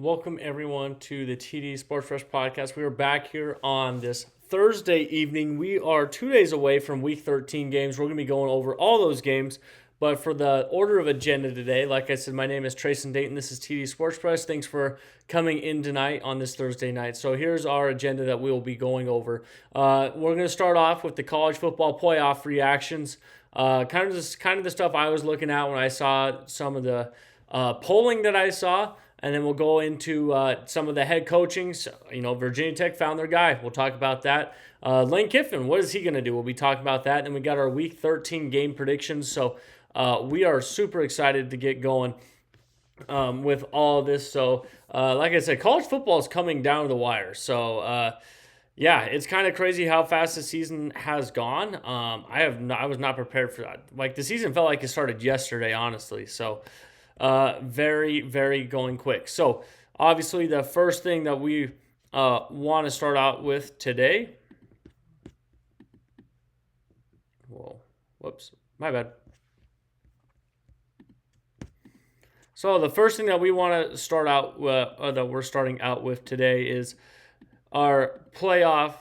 Welcome everyone to the TD SportsPress podcast. We are back here on this Thursday evening. We are 2 days away from Week 13 games. We're going to be going over all those games. But for the order of agenda today, like I said, my name is Trayson Dayton. This is TD SportsPress. Thanks for coming in tonight on this Thursday night. So here's our agenda that we will be going over. We're going to start off with the college football playoff reactions. Kind of the stuff I was looking at when I saw some of the polling that I saw. And then we'll go into some of the head coachings. Virginia Tech found their guy. We'll talk about that. Lane Kiffin, what is he going to do? We'll be talking about that. And then we got our Week 13 game predictions. So we are super excited to get going with all of this. So like I said, college football is coming down to the wire. So it's kind of crazy how fast the season has gone. I was not prepared for that. Like the season felt like it started yesterday, honestly. So very, very going quick. So obviously the first thing that we want to start out with today. Whoa, whoops, my bad. So the first thing that we want to start out that we're starting out with today is our playoff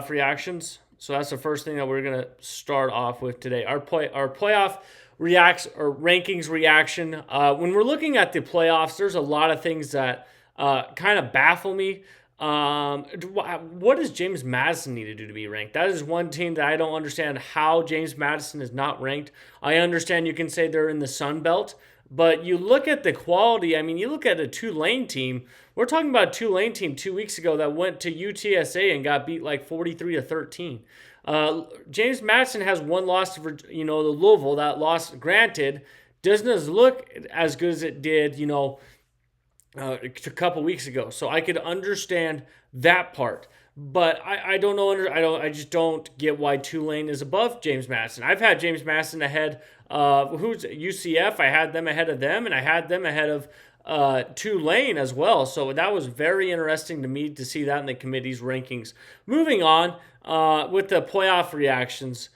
reactions. So that's the first thing that we're going to start off with today. Our playoff rankings reaction. When we're looking at the playoffs, there's a lot of things that kind of baffle me. What does James Madison need to do to be ranked? That is one team that I don't understand how James Madison is not ranked. I understand you can say they're in the Sun Belt, but you look at the quality. I mean, you look at a Tulane team. We're talking about a Tulane team 2 weeks ago that went to UTSA and got beat like 43-13. James Madison has one loss to the Louisville. That loss, granted, doesn't look as good as it did, a couple weeks ago. So I could understand that part, but I don't know. I just don't get why Tulane is above James Madison. I've had James Madison ahead of who's UCF. I had them ahead of them, and I had them ahead of Tulane as well. So that was very interesting to me to see that in the committee's rankings. Moving on with the playoff reactions,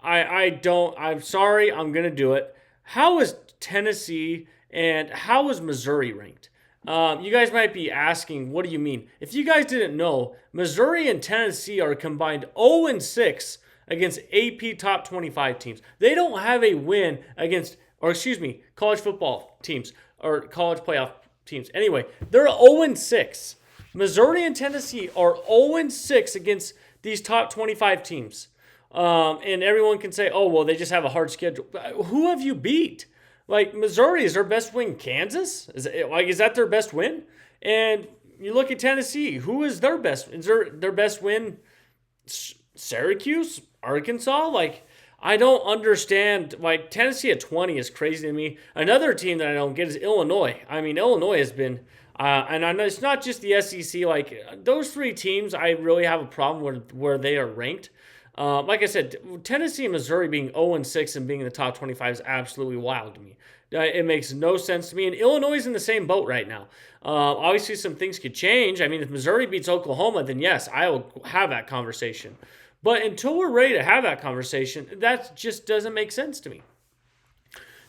I'm sorry, I'm going to do it. How is Tennessee and how is Missouri ranked? You guys might be asking, what do you mean? If you guys didn't know, Missouri and Tennessee are combined 0-6 against AP top 25 teams. They don't have a win against, college football teams or college playoff teams. Anyway, they're 0-6. Missouri and Tennessee are 0-6 against these top 25 teams. And everyone can say, oh, well, they just have a hard schedule. Who have you beat? Like, Missouri, is their best win Kansas? Is that their best win? And you look at Tennessee, who is their best? Is their best win Syracuse? Arkansas? Like, I don't understand. Like, Tennessee at 20 is crazy to me. Another team that I don't get is Illinois. I mean, Illinois has been, and I know it's not just the SEC. Like, those three teams, I really have a problem with where they are ranked. Like I said, Tennessee and Missouri being 0-6 and being in the top 25 is absolutely wild to me. It makes no sense to me. And Illinois is in the same boat right now. Obviously, some things could change. I mean, if Missouri beats Oklahoma, then yes, I will have that conversation. But until we're ready to have that conversation, that just doesn't make sense to me.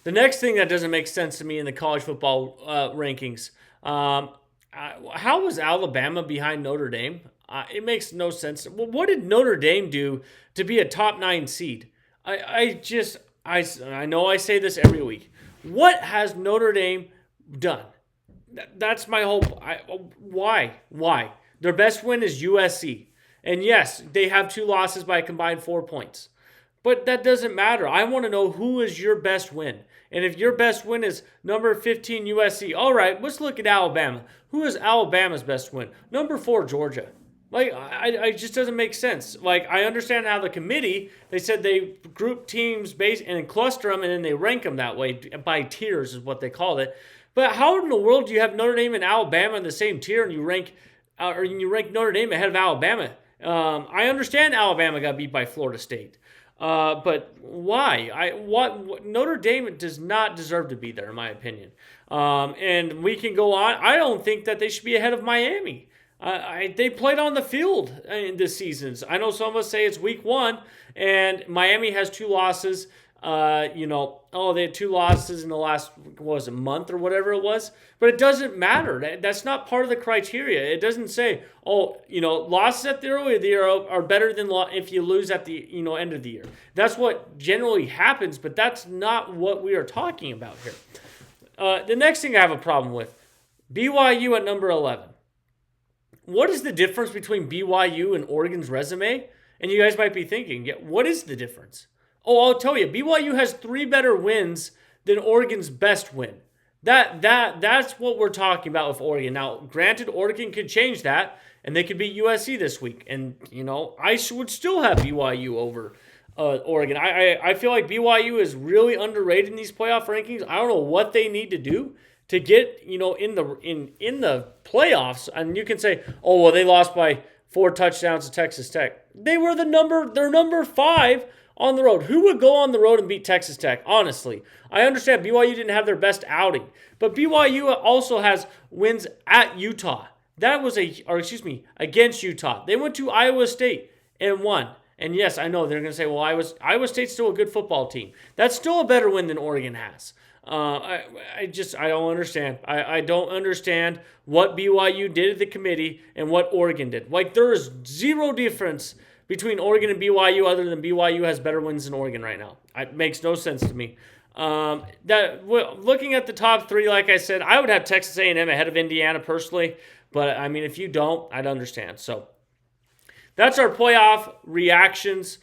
The next thing that doesn't make sense to me in the college football rankings, how was Alabama behind Notre Dame? It makes no sense. Well, what did Notre Dame do to be a top 9 seed? I know I say this every week. What has Notre Dame done? That's my whole. Why? Their best win is USC. And yes, they have 2 losses by a combined 4 points. But that doesn't matter. I want to know who is your best win. And if your best win is number 15 USC, all right, let's look at Alabama. Who is Alabama's best win? Number 4 Georgia. Like, I just doesn't make sense. Like, I understand how the committee, they said they group teams based and cluster them and then they rank them that way by tiers is what they called it. But how in the world do you have Notre Dame and Alabama in the same tier and you rank Notre Dame ahead of Alabama? I understand Alabama got beat by Florida State. But why? Notre Dame does not deserve to be there, in my opinion. And we can go on. I don't think that they should be ahead of Miami. They played on the field in this season. I know some of us say it's week 1, and Miami has 2 losses. they had 2 losses in the last, what was it, month or whatever it was. But it doesn't matter. That's not part of the criteria. It doesn't say, losses at the early of the year are better than if you lose at the end of the year. That's what generally happens, but that's not what we are talking about here. The next thing I have a problem with, BYU at number 11. What is the difference between BYU and Oregon's resume? And you guys might be thinking, what is the difference? Oh, I'll tell you, BYU has 3 better wins than Oregon's best win. That's what we're talking about with Oregon. Now, granted, Oregon could change that, and they could beat USC this week. And, I would still have BYU over Oregon. I feel like BYU is really underrated in these playoff rankings. I don't know what they need to do to get, in the playoffs. And you can say, oh, well, they lost by 4 touchdowns to Texas Tech. They're number 5 on the road. Who would go on the road and beat Texas Tech? Honestly, I understand BYU didn't have their best outing, but BYU also has wins at Utah. Against Utah. They went to Iowa State and won. And yes, I know they're going to say, well, Iowa State's still a good football team. That's still a better win than Oregon has. I don't understand. I don't understand what BYU did at the committee and what Oregon did. Like, there is zero difference between Oregon and BYU other than BYU has better wins than Oregon right now. It makes no sense to me. Looking at the top 3, like I said, I would have Texas A&M ahead of Indiana personally. But, I mean, if you don't, I'd understand. So, that's our playoff reactions.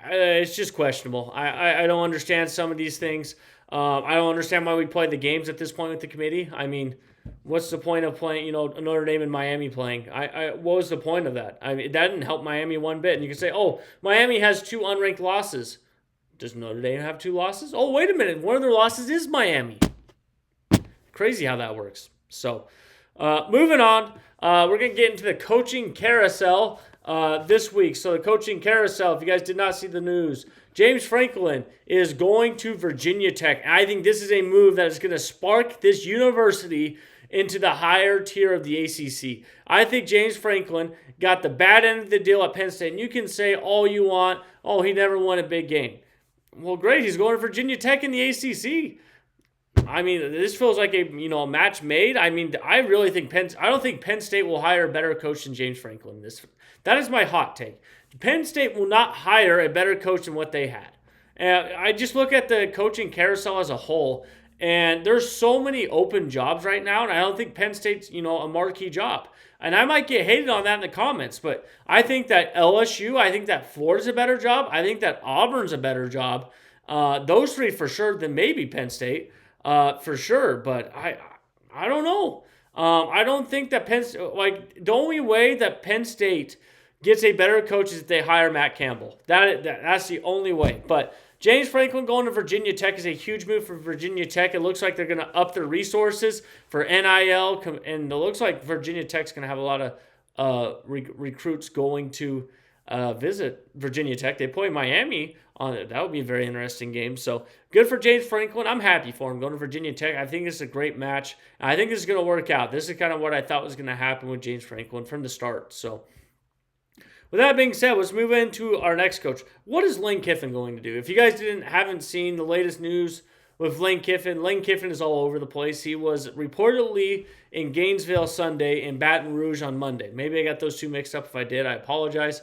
It's just questionable. I don't understand some of these things. I don't understand why we play the games at this point with the committee. I mean, what's the point of playing, Notre Dame and Miami playing? What was the point of that? I mean, that didn't help Miami one bit. And you can say, oh, Miami has 2 unranked losses. Does Notre Dame have 2 losses? Oh, wait a minute. One of their losses is Miami. Crazy how that works. So, moving on, we're going to get into the coaching carousel this week. So, the coaching carousel, if you guys did not see the news, James Franklin is going to Virginia Tech. And I think this is a move that is going to spark this university into the higher tier of the ACC. I think James Franklin got the bad end of the deal at Penn State. And you can say all you want, oh, he never won a big game. Well, great, he's going to Virginia Tech in the ACC. I mean, this feels like a match made. I mean, I really think I don't think Penn State will hire a better coach than James Franklin. That is my hot take. Penn State will not hire a better coach than what they had. And I just look at the coaching carousel as a whole, and there's so many open jobs right now, and I don't think Penn State's a marquee job. And I might get hated on that in the comments, but I think that LSU, I think that Florida's a better job. I think that Auburn's a better job. Those 3 for sure, than maybe Penn State. For sure, but I don't know. I don't think that the only way that Penn State gets a better coach is if they hire Matt Campbell. That's the only way. But James Franklin going to Virginia Tech is a huge move for Virginia Tech. It looks like they're going to up their resources for NIL, and it looks like Virginia Tech's going to have a lot of recruits going to visit Virginia Tech. They play Miami on it. That would be a very interesting game. So good for James Franklin. I'm happy for him going to Virginia Tech. I think it's a great match. I think this is going to work out. This is kind of what I thought was going to happen with James Franklin from the start. So with that being said, let's move into our next coach. What is Lane Kiffin going to do? If you guys haven't seen the latest news with Lane Kiffin is all over the place. He was reportedly in Gainesville Sunday and Baton Rouge on Monday. Maybe I got those 2 mixed up. If I did, I apologize.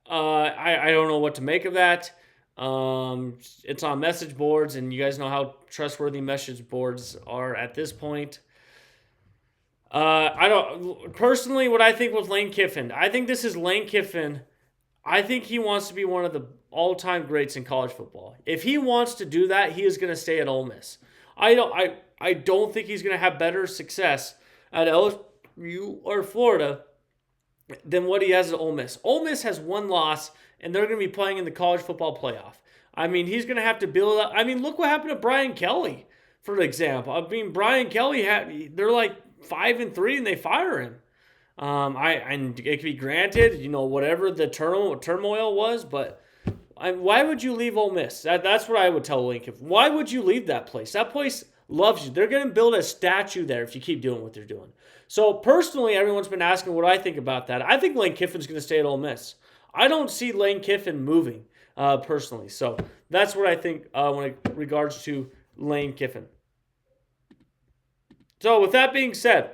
I don't know what to make of that. It's on message boards, and you guys know how trustworthy message boards are at this point. Personally, what I think with Lane Kiffin, I think this is Lane Kiffin. I think he wants to be one of the all-time greats in college football. If he wants to do that, he is going to stay at Ole Miss. I don't think he's going to have better success at LSU or Florida than what he has at Ole Miss. Ole Miss has 1 loss, and they're going to be playing in the college football playoff. I mean, he's going to have to build up. I mean, look what happened to Brian Kelly, for example. I mean, Brian Kelly, they're like 5-3, and they fire him. And it can be granted, whatever the turmoil was, but why would you leave Ole Miss? That's what I would tell Lincoln. Why would you leave that place? That place loves you. They're going to build a statue there if you keep doing what they're doing. So personally, everyone's been asking what I think about that. I think Lane Kiffin's going to stay at Ole Miss. I don't see Lane Kiffin moving. personally. So that's what I think when it regards to Lane Kiffin. So with that being said,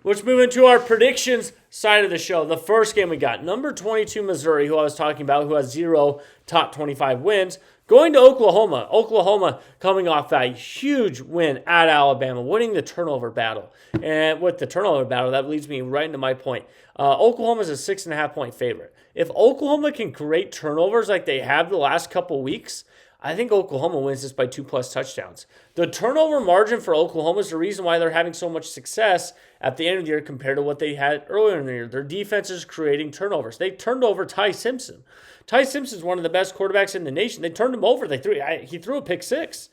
let's move into our predictions side of the show. The first game we got, number 22 Missouri, who I was talking about, who has 0 top 25 wins, going to Oklahoma. Oklahoma coming off that huge win at Alabama, winning the turnover battle. And with the turnover battle, that leads me right into my point. Oklahoma is a 6.5-point favorite. If Oklahoma can create turnovers like they have the last couple weeks, I think Oklahoma wins this by 2+ touchdowns. The turnover margin for Oklahoma is the reason why they're having so much success at the end of the year compared to what they had earlier in the year. Their defense is creating turnovers. They turned over Ty Simpson. Ty Simpson is one of the best quarterbacks in the nation. They turned him over. He threw a pick six.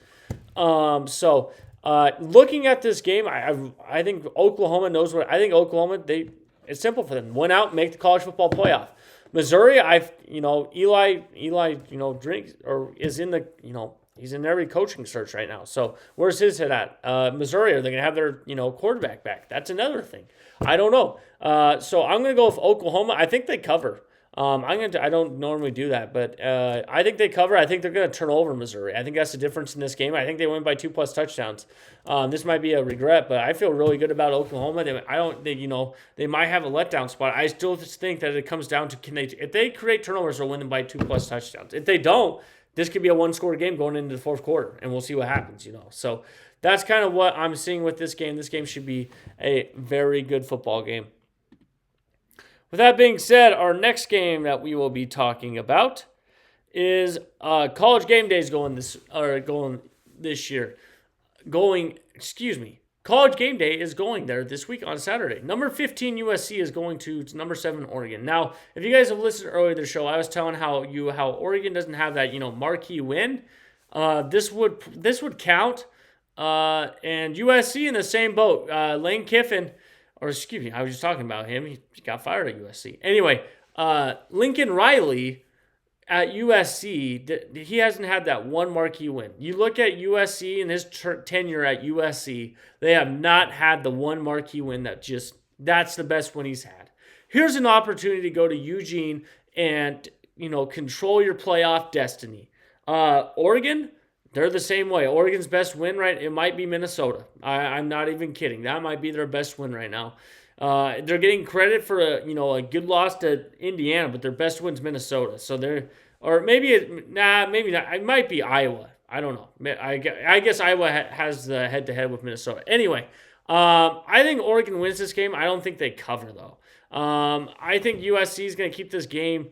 Looking at this game, I think Oklahoma knows what. I think Oklahoma, it's simple for them. Win out, make the college football playoff. Missouri, Eli, drinks or is in the, he's in every coaching search right now. So where's his head at? Missouri, are they going to have their, quarterback back? That's another thing. I don't know. So I'm going to go with Oklahoma. I think they cover. I don't normally do that, but I think they cover. I think they're going to turn over Missouri. I think that's the difference in this game. I think they win by 2+ touchdowns. This might be a regret, but I feel really good about Oklahoma. They might have a letdown spot. I still just think that it comes down to if they create turnovers, they'll win them by 2+ touchdowns. If they don't, this could be a 1-score game going into the fourth quarter, and we'll see what happens. So that's kind of what I'm seeing with this game. This game should be a very good football game. With that being said, our next game that we will be talking about is College Game Day is going this year. College Game Day is going there this week on Saturday. Number 15 USC is going to number 7 Oregon. Now, if you guys have listened earlier to the show, I was telling how Oregon doesn't have that marquee win. This would count. And USC in the same boat. Lane Kiffin. Or excuse me, I was just talking about him. He got fired at USC. Anyway, Lincoln Riley at USC, he hasn't had that one marquee win. You look at USC and his tenure at USC, they have not had the one marquee win that's the best one he's had. Here's an opportunity to go to Eugene and, control your playoff destiny. Oregon, they're the same way. Oregon's best win, right? It might be Minnesota. I'm not even kidding. That might be their best win right now. They're getting credit for a good loss to Indiana, but their best win's Minnesota. So maybe not. It might be Iowa. I don't know. I guess Iowa has the head-to-head with Minnesota. Anyway, I think Oregon wins this game. I don't think they cover though. I think USC is going to keep this game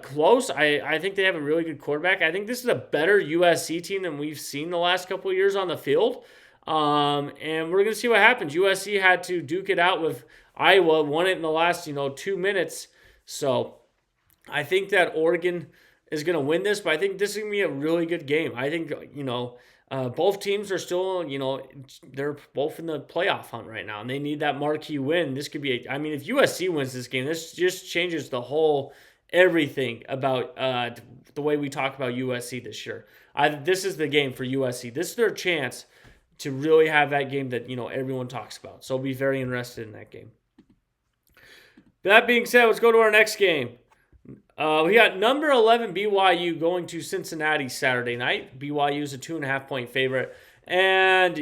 close. I think they have a really good quarterback. I think this is a better USC team than we've seen the last couple of years on the field. And we're going to see what happens. USC had to duke it out with Iowa, won it in the last, 2 minutes. So I think that Oregon is going to win this, but I think this is going to be a really good game. I think, both teams are still, they're both in the playoff hunt right now, and they need that marquee win. This could be, if USC wins this game, this just changes the whole everything about the way we talk about USC this year. This is the game for USC. This is their chance to really have that game that everyone talks about. So I'll be very interested in that game. That being said, let's go to our next game. We got number 11 BYU going to Cincinnati Saturday night. BYU is a 2.5-point favorite. And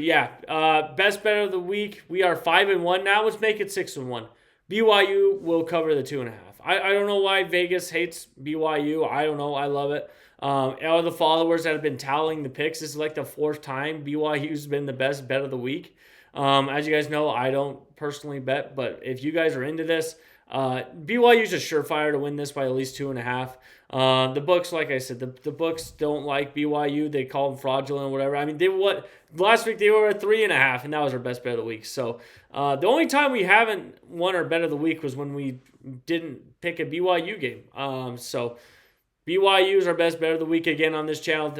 best bet of the week. We are 5-1 now. Let's make it 6-1. BYU will cover the 2.5. I don't know why Vegas hates BYU. I don't know. I love it. All the followers that have been tallying the picks, this is like the 4th time BYU's been the best bet of the week. As you guys know, I don't personally bet, but if you guys are into this, BYU's a surefire to win this by at least 2.5. The books, like I said, the books don't like BYU. They call them fraudulent or whatever. Last week they were at 3.5, and that was our best bet of the week. So the only time we haven't won our bet of the week was when we didn't pick a BYU game. So BYU is our best bet of the week again on this channel.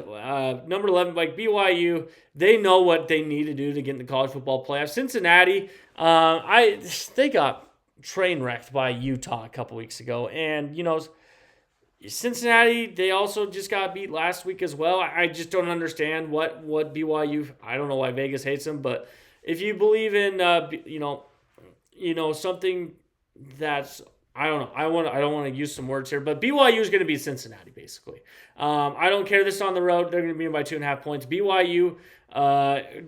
Number 11, like BYU, they know what they need to do to get in the college football playoffs. Cincinnati, they got train wrecked by Utah a couple weeks ago, and Cincinnati, they also just got beat last week as well. I just don't understand what BYU. I don't know why Vegas hates them, but if you believe in something that's I don't know. I don't want to use some words here, but BYU is going to beat Cincinnati basically. I don't care. This is on the road. They're going to be by 2.5 points. BYU,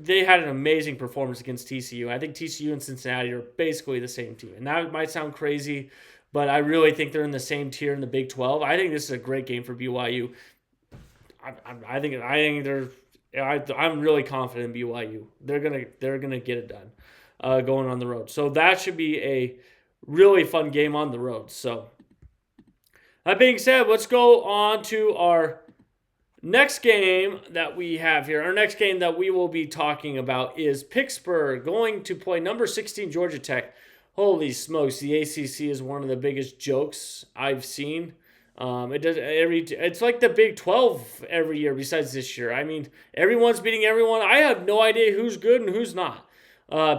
they had an amazing performance against TCU. I think TCU and Cincinnati are basically the same team, and that might sound crazy, but I really think they're in the same tier in the Big 12. I think this is a great game for BYU. I think they're. I'm really confident in BYU. They're gonna get it done, going on the road. So that should be a really fun game on the road. So that being said, let's go on to our next game that we have here. Our next game that we will be talking about is Pittsburgh going to play number 16 Georgia Tech. Holy smokes, the ACC is one of the biggest jokes I've seen. It's like the Big 12 every year besides this year. I mean, everyone's beating everyone. I have no idea who's good and who's not.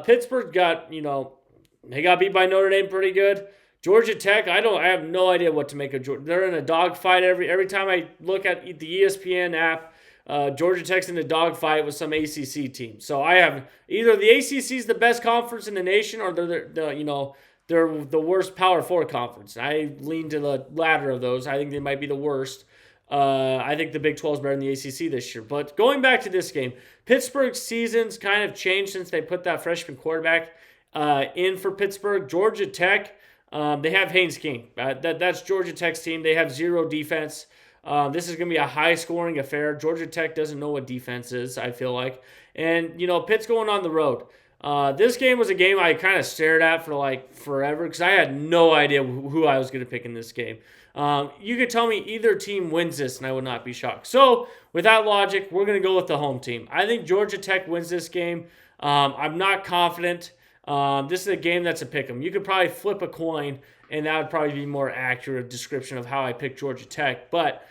Pittsburgh got, they got beat by Notre Dame pretty good. Georgia Tech, I have no idea what to make of Georgia. They're in a dogfight every time I look at the ESPN app. Georgia Tech's in a dogfight with some ACC team. So I have either the ACC is the best conference in the nation, or they're the worst Power 4 conference. I lean to the latter of those. I think they might be the worst. I think the Big 12 is better than the ACC this year. But going back to this game, Pittsburgh's season's kind of changed since they put that freshman quarterback in for Pittsburgh. Georgia Tech, they have Haynes King. That's Georgia Tech's team. They have zero defense. This is going to be a high-scoring affair. Georgia Tech doesn't know what defense is, I feel like. And, Pitt's going on the road. This game was a game I kind of stared at for like forever because I had no idea who I was going to pick in this game. You could tell me either team wins this and I would not be shocked. So with that logic, we're going to go with the home team. I think Georgia Tech wins this game. I'm not confident. This is a game that's a pick 'em. You could probably flip a coin and that would probably be a more accurate description of how I picked Georgia Tech. But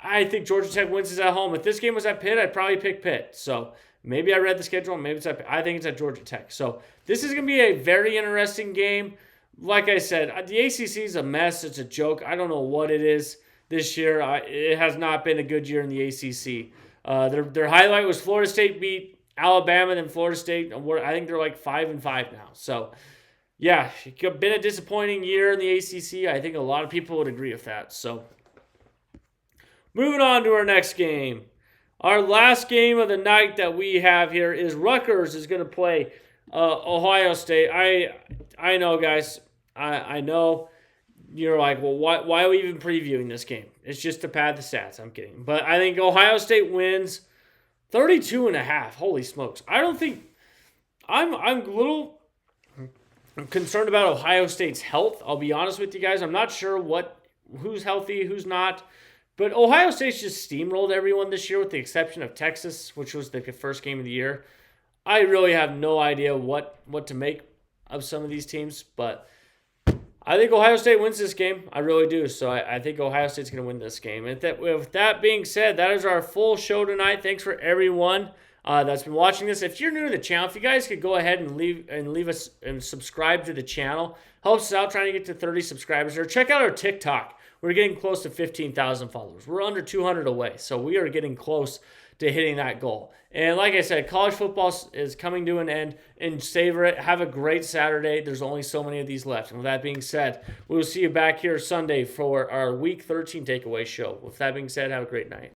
I think Georgia Tech wins this at home. If this game was at Pitt, I'd probably pick Pitt. So maybe I read the schedule. Maybe it's at Pitt. I think it's at Georgia Tech. So this is going to be a very interesting game. Like I said, the ACC is a mess. It's a joke. I don't know what it is this year. It has not been a good year in the ACC. Their highlight was Florida State beat Alabama, then Florida State. I think they're like 5-5 now. So, yeah, it's been a disappointing year in the ACC. I think a lot of people would agree with that. So, moving on to our next game. Our last game of the night that we have here is Rutgers is going to play Ohio State. I know, guys. I know you're like, well, why are we even previewing this game? It's just to pad the stats. I'm kidding. But I think Ohio State wins 32.5. Holy smokes. I don't think I'm a little concerned about Ohio State's health. I'll be honest with you guys. I'm not sure who's healthy, who's not. But Ohio State's just steamrolled everyone this year with the exception of Texas, which was the first game of the year. I really have no idea what to make of some of these teams, but I think Ohio State wins this game. I really do. So I think Ohio State's going to win this game. And with that being said, that is our full show tonight. Thanks for everyone that's been watching this. If you're new to the channel, if you guys could go ahead and leave us and subscribe to the channel, helps us out trying to get to 30 subscribers. Or check out our TikTok. We're getting close to 15,000 followers. We're under 200 away, so we are getting close to hitting that goal. And like I said, college football is coming to an end, and savor it. Have a great Saturday. There's only so many of these left. And with that being said, we will see you back here Sunday for our Week 13 Takeaway show. With that being said, have a great night.